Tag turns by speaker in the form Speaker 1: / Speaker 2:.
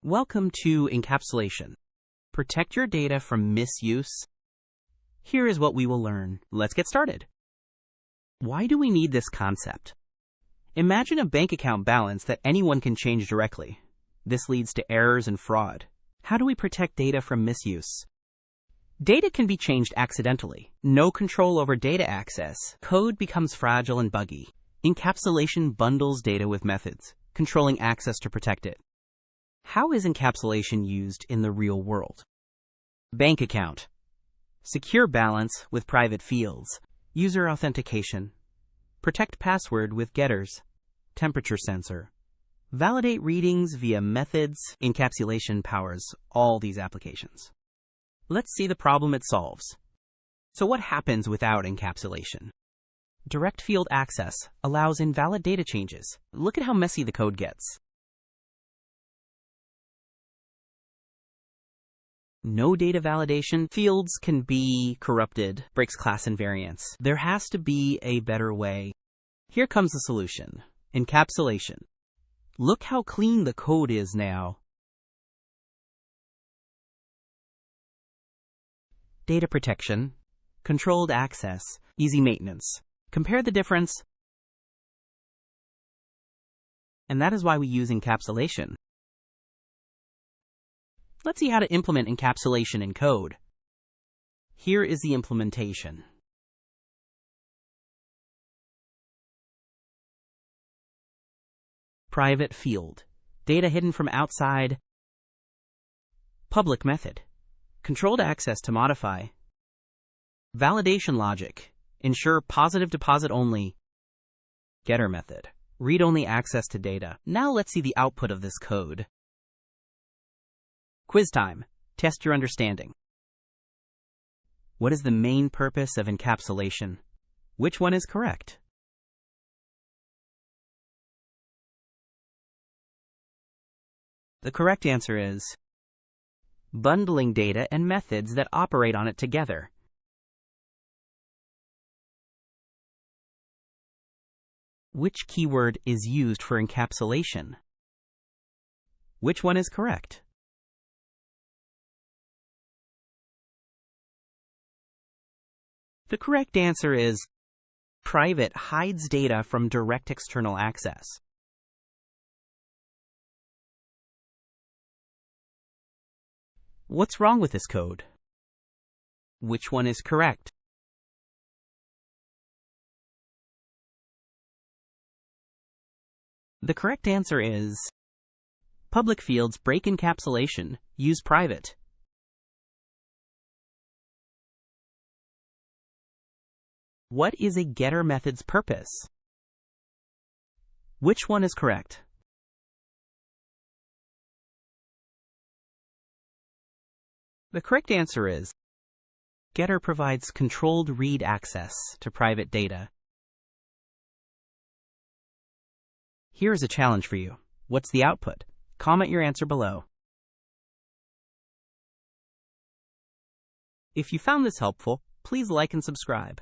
Speaker 1: Welcome to Encapsulation. Protect your data from misuse. Here is what we will learn. Let's get started. Why do we need this concept? Imagine a bank account balance that anyone can change directly. This leads to errors and fraud. How do we protect data from misuse? Data can be changed accidentally. No control over data access. Code becomes fragile and buggy. Encapsulation bundles data with methods, controlling access to protect it. How is encapsulation used in the real world? Bank account. Secure balance with private fields. User authentication. Protect password with getters. Temperature sensor. Validate readings via methods. Encapsulation powers all these applications. Let's see the problem it solves. So what happens without encapsulation? Direct field access allows invalid data changes. Look at how messy the code gets. No data validation. Fields can be corrupted, breaks class invariance. There has to be a better way. Here comes the solution. Encapsulation. Look how clean the code is now. Data protection, controlled access, easy maintenance. Compare the difference. And that is why we use encapsulation. Let's see how to implement encapsulation in code. Here is the implementation. Private field. Data hidden from outside. Public method. Controlled access to modify. Validation logic. Ensure positive deposit only. Getter method. Read-only access to data. Now let's see the output of this code. Quiz time. Test your understanding. What is the main purpose of encapsulation? Which one is correct? The correct answer is bundling data and methods that operate on it together. Which keyword is used for encapsulation? Which one is correct? The correct answer is private hides data from direct external access. What's wrong with this code? Which one is correct? The correct answer is public fields break encapsulation, use private. What is a getter method's purpose? Which one is correct? The correct answer is getter provides controlled read access to private data. Here is a challenge for you. What's the output? Comment your answer below. If you found this helpful, please like and subscribe.